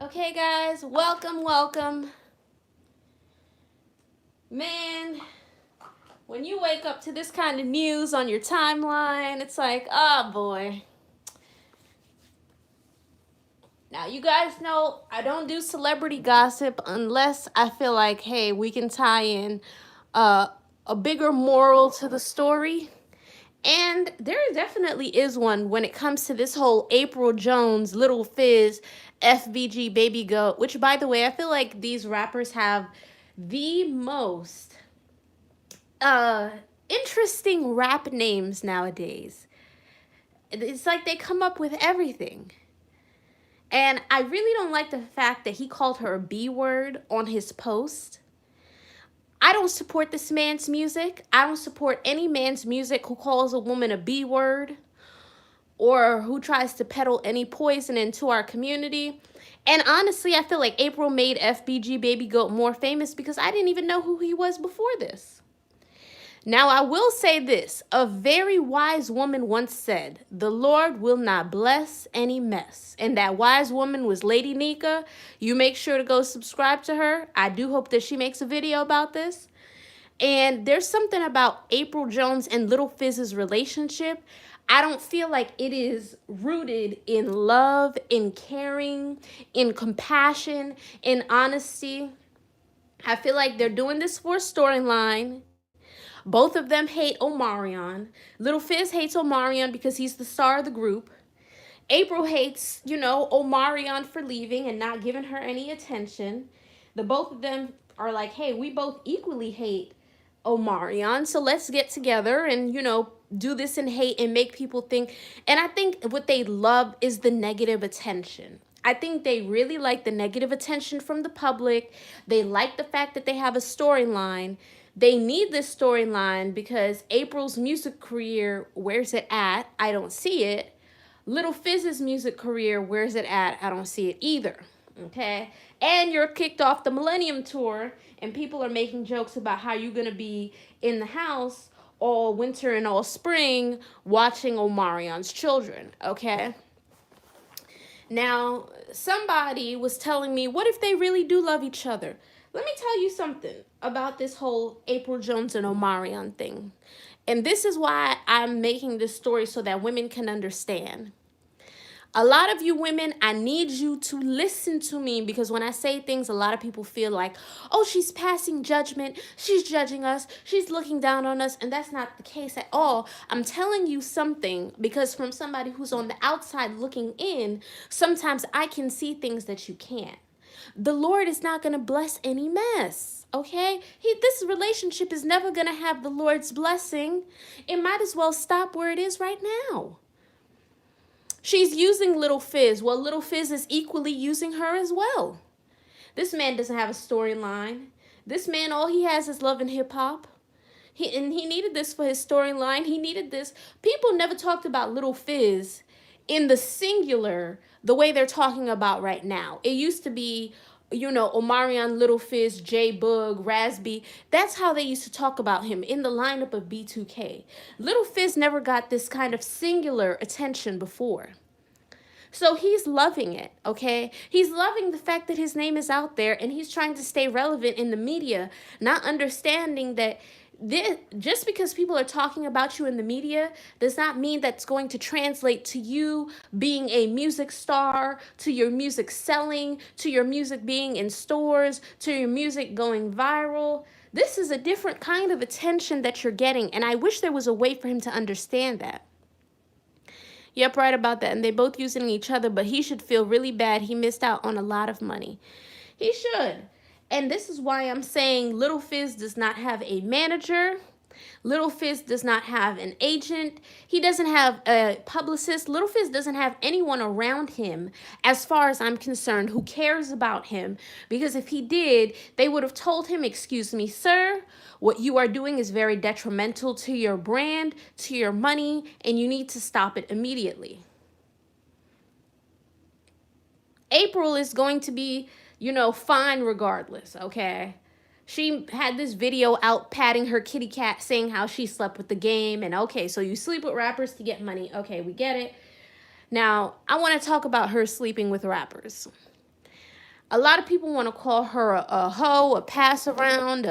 Okay, guys, welcome. Man, when you wake up to this kind of news on your timeline, it's like, oh boy. Now, you guys know I don't do celebrity gossip unless I feel like, hey, we can tie in uh, a bigger moral to the story. And there definitely is one when it comes to this whole Apryl Jones, Lil Fizz, FBG Baby Goat, which, by the way, I feel like these rappers have the most uh, interesting rap names nowadays. It's like they come up with everything. And I really don't like the fact that he called her a B word on his post. I don't support this man's music. I don't support any man's music who calls a woman a B word or who tries to peddle any poison into our community. And honestly, I feel like Apryl made FBG Baby Goat more famous because I didn't even know who he was before this. Now, I will say this. A very wise woman once said, the Lord will not bless any mess. And that wise woman was Lady Nika. You make sure to go subscribe to her. I do hope that she makes a video about this. And there's something about Apryl Jones and Lil Fizz's relationship. I don't feel like it is rooted in love, in caring, in compassion, in honesty. I feel like they're doing this for a storyline. Both of them hate Omarion. Lil Fizz hates Omarion because he's the star of the group. Apryl hates, Omarion for leaving and not giving her any attention. The both of them are like, hey, we both equally hate Omarion, so let's get together and, do this in hate and make people think. And I think what they love is the negative attention. I think they really like the negative attention from the public. They like the fact that they have a storyline. They need this storyline because Apryl's music career, where's it at? I don't see it. Lil Fizz's music career, where's it at? I don't see it either. Okay? And you're kicked off the Millennium Tour, and people are making jokes about how you're going to be in the house all winter and all spring watching Omarion's children. Okay? Now, somebody was telling me, what if they really do love each other? Let me tell you something about this whole Apryl Jones and Omarion thing. And this is why I'm making this story so that women can understand. A lot of you women, I need you to listen to me because when I say things, a lot of people feel like, oh, she's passing judgment. She's judging us. She's looking down on us. And that's not the case at all. I'm telling you something because from somebody who's on the outside looking in, sometimes I can see things that you can't. The Lord is not going to bless any mess. Okay? This relationship is never going to have the Lord's blessing. It might as well stop where it is right now. She's using Lil Fizz. Well, Lil Fizz is equally using her as well. This man doesn't have a storyline. This man, all he has is love and hip hop. He needed this for his storyline. He needed this. People never talked about Lil Fizz in the singular the way they're talking about right now. It used to be, Omarion, Lil Fizz, J Boog, Rasby. That's how they used to talk about him in the lineup of B2K. Lil Fizz never got this kind of singular attention before. So he's loving it, okay? He's loving the fact that his name is out there and he's trying to stay relevant in the media, not understanding that just because people are talking about you in the media does not mean that's going to translate to you being a music star, to your music selling, to your music being in stores, to your music going viral. This is a different kind of attention that you're getting, and I wish there was a way for him to understand that. Yep, right about that. And they both using each other, but he should feel really bad. He missed out on a lot of money. He should. And this is why I'm saying Lil Fizz does not have a manager. Lil Fizz does not have an agent. He doesn't have a publicist. Lil Fizz doesn't have anyone around him, as far as I'm concerned, who cares about him. Because if he did, they would have told him, excuse me, sir, what you are doing is very detrimental to your brand, to your money, and you need to stop it immediately. Apryl is going to be, fine regardless, okay? She had this video out patting her kitty cat, saying how she slept with the game. And okay, so you sleep with rappers to get money. Okay, we get it. Now, I want to talk about her sleeping with rappers. A lot of people want to call her a hoe, a pass around,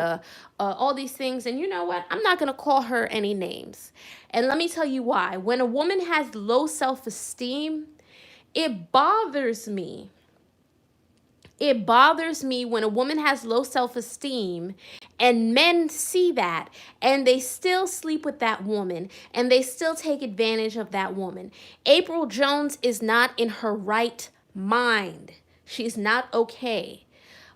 all these things. And you know what? I'm not going to call her any names. And let me tell you why. When a woman has low self esteem, it bothers me. It bothers me when a woman has low self esteem and men see that and they still sleep with that woman and they still take advantage of that woman. Apryl Jones is not in her right mind. She's not okay.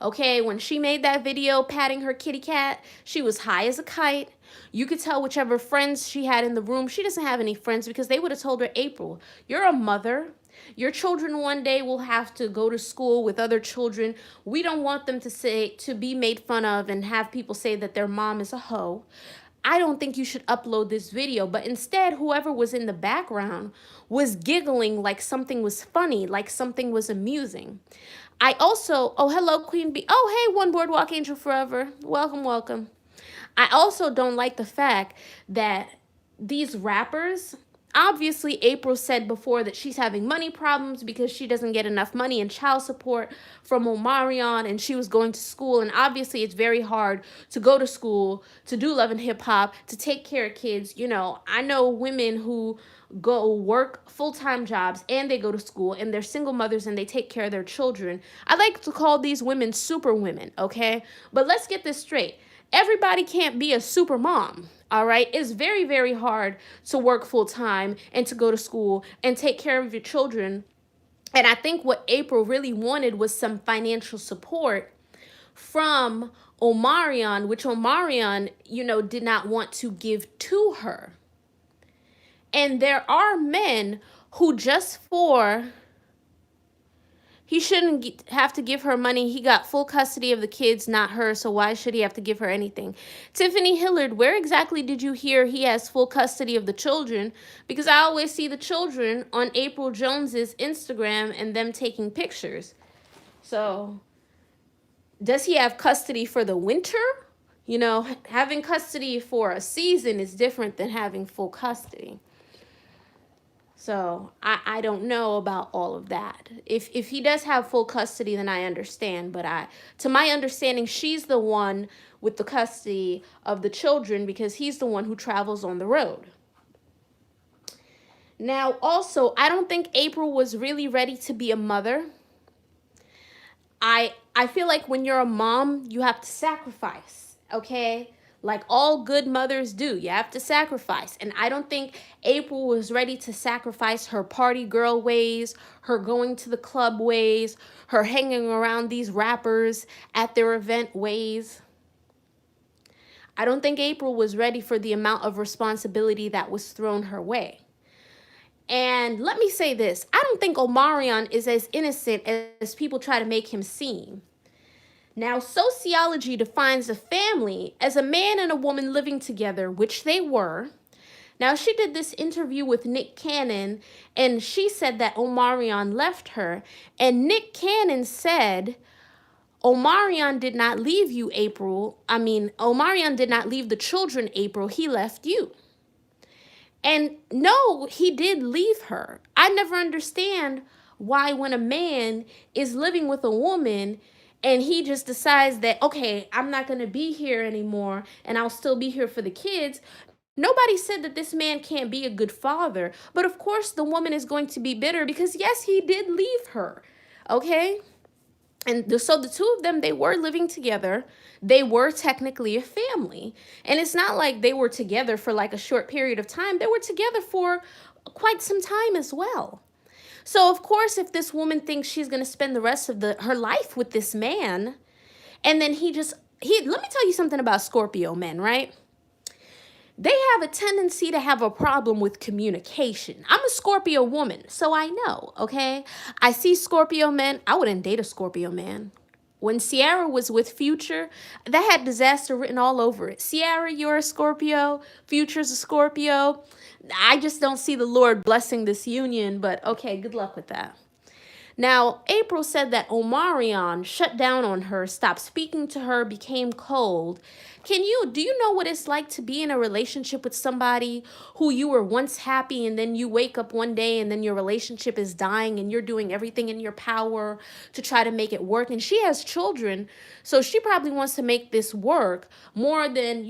Okay, when she made that video patting her kitty cat, she was high as a kite. You could tell whichever friends she had in the room. She doesn't have any friends because they would have told her, Apryl, you're a mother. Your children one day will have to go to school with other children. We don't want them to be made fun of and have people say that their mom is a hoe. I don't think you should upload this video. But instead, whoever was in the background was giggling like something was funny, like something was amusing. I also, oh, hello, Queen Bee. Oh, hey, One Boardwalk Angel Forever. Welcome, welcome. I also don't like the fact that these rappers, obviously Apryl said before that she's having money problems because she doesn't get enough money in child support from Omarion, and she was going to school, and obviously it's very hard to go to school, to do Love and Hip Hop, to take care of kids. You know, I know women who go work full-time jobs and they go to school and they're single mothers and they take care of their children. I like to call these women super women, okay? But let's get this straight. Everybody can't be a super mom, all right? It's very, very hard to work full-time and to go to school and take care of your children. And I think what Apryl really wanted was some financial support from Omarion, which Omarion, you know, did not want to give to her. And there are men who just for, he shouldn't have to give her money. He got full custody of the kids, not her, so why should he have to give her anything? Tiffany Hillard, where exactly did you hear he has full custody of the children? Because I always see the children on Apryl Jones's Instagram and them taking pictures. So, does he have custody for the winter? You know, having custody for a season is different than having full custody. So I don't know about all of that. If he does have full custody, then I understand. But to my understanding, she's the one with the custody of the children because he's the one who travels on the road. Now, also, I don't think Apryl was really ready to be a mother. I feel like when you're a mom, you have to sacrifice, okay? Like all good mothers do, you have to sacrifice. And I don't think Apryl was ready to sacrifice her party girl ways, her going to the club ways, her hanging around these rappers at their event ways. I don't think Apryl was ready for the amount of responsibility that was thrown her way. And let me say this, I don't think Omarion is as innocent as people try to make him seem. Now, sociology defines a family as a man and a woman living together, which they were. Now, she did this interview with Nick Cannon, and she said that Omarion left her. And Nick Cannon said, Omarion did not leave you, Apryl. Omarion did not leave the children, Apryl. He left you. And no, he did leave her. I never understand why when a man is living with a woman and he just decides that, okay, I'm not going to be here anymore and I'll still be here for the kids. Nobody said that this man can't be a good father. But of course, the woman is going to be bitter because, yes, he did leave her. Okay? And so the two of them, they were living together. They were technically a family. And it's not like they were together for like a short period of time. They were together for quite some time as well. So, of course, if this woman thinks she's going to spend the rest of her life with this man, and then let me tell you something about Scorpio men, right? They have a tendency to have a problem with communication. I'm a Scorpio woman, so I know, okay? I see Scorpio men. I wouldn't date a Scorpio man. When Ciara was with Future, that had disaster written all over it. Ciara, you're a Scorpio. Future's a Scorpio. I just don't see the Lord blessing this union, but okay, good luck with that. Now, Apryl said that Omarion shut down on her, stopped speaking to her, became cold. Do you know what it's like to be in a relationship with somebody who you were once happy, and then you wake up one day and then your relationship is dying and you're doing everything in your power to try to make it work? And she has children, so she probably wants to make this work more than,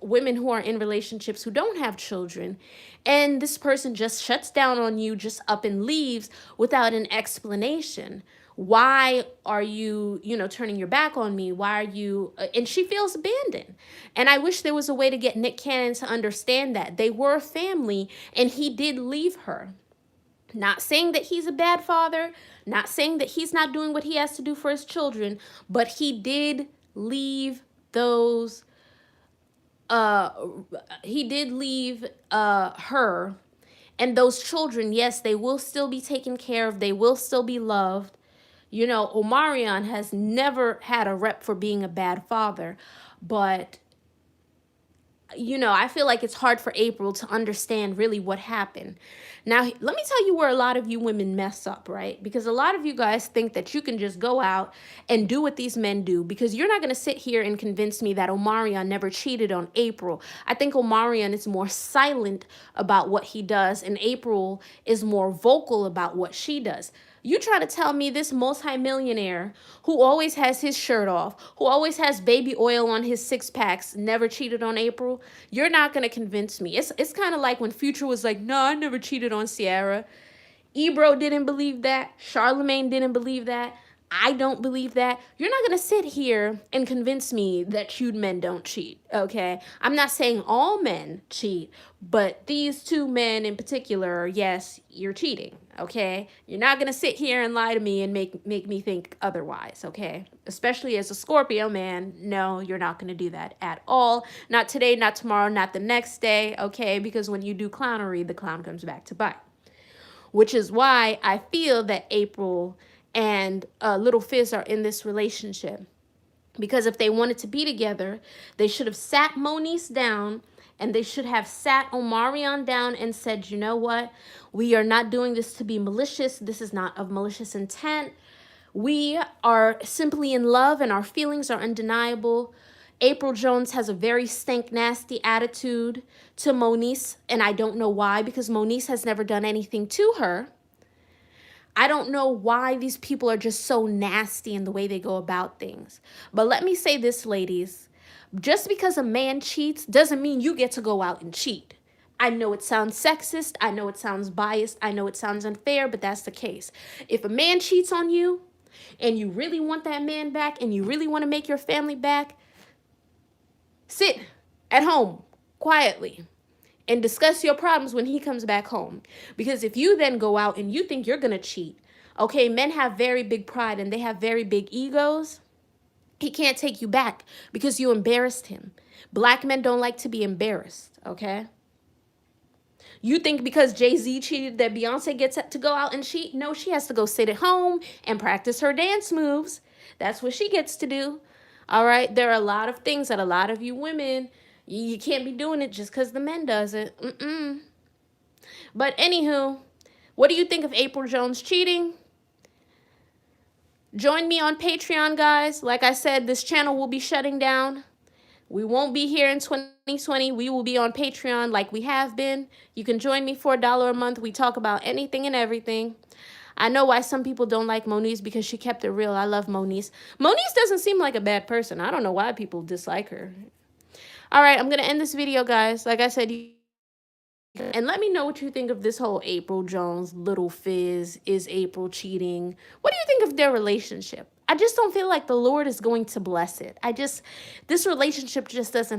women who are in relationships who don't have children. And this person just shuts down on you, just up and leaves without an explanation. Why are you, turning your back on me? Why are you? And she feels abandoned. And I wish there was a way to get Nick Cannon to understand that they were a family and he did leave her. Not saying that he's a bad father, not saying that he's not doing what he has to do for his children, but he did leave those uh he did leave her and those children. Yes, they will still be taken care of, they will still be loved. Omarion has never had a rep for being a bad father, but I feel like it's hard for Apryl to understand really what happened. Now, let me tell you where a lot of you women mess up, right? Because a lot of you guys think that you can just go out and do what these men do, because you're not going to sit here and convince me that Omarion never cheated on Apryl. I think Omarion is more silent about what he does, and Apryl is more vocal about what she does. You try to tell me this multimillionaire who always has his shirt off, who always has baby oil on his six packs, never cheated on Apryl? You're not going to convince me. It's kind of like when Future was like, no, I never cheated on Ciara. Ebro didn't believe that. Charlemagne didn't believe that. I don't believe that. You're not going to sit here and convince me that cute men don't cheat, okay? I'm not saying all men cheat, but these two men in particular, yes, you're cheating, okay? You're not going to sit here and lie to me and make me think otherwise, okay? Especially as a Scorpio man, no, you're not going to do that at all. Not today, not tomorrow, not the next day, okay? Because when you do clownery, the clown comes back to bite. Which is why I feel that Apryl and Lil Fizz are in this relationship. Because if they wanted to be together, they should have sat Moniece down, and they should have sat Omarion down and said, you know what? We are not doing this to be malicious. This is not of malicious intent. We are simply in love and our feelings are undeniable. Apryl Jones has a very stank, nasty attitude to Moniece, and I don't know why, because Moniece has never done anything to her. I don't know why these people are just so nasty in the way they go about things. But let me say this, ladies. Just because a man cheats doesn't mean you get to go out and cheat. I know it sounds sexist. I know it sounds biased. I know it sounds unfair, but that's the case. If a man cheats on you and you really want that man back and you really want to make your family back, sit at home quietly and discuss your problems when he comes back home. Because if you then go out and you think you're going to cheat, okay, men have very big pride and they have very big egos. He can't take you back because you embarrassed him. Black men don't like to be embarrassed, okay? You think because Jay-Z cheated that Beyonce gets to go out and cheat? No, she has to go sit at home and practice her dance moves. That's what she gets to do. All right? There are a lot of things that a lot of you women, you can't be doing it just because the men does it. But anywho, what do you think of Apryl Jones cheating? Join me on Patreon, guys. Like I said, this channel will be shutting down. We won't be here in 2020. We will be on Patreon like we have been. You can join me for $1 a month. We talk about anything and everything. I know why some people don't like Moniece, because she kept it real. I love Moniece. Moniece doesn't seem like a bad person. I don't know why people dislike her. All right, I'm going to end this video, guys. Like I said, and let me know what you think of this whole Apryl Jones, Lil Fizz, is Apryl cheating? What do you think of their relationship? I just don't feel like the Lord is going to bless it. This relationship just doesn't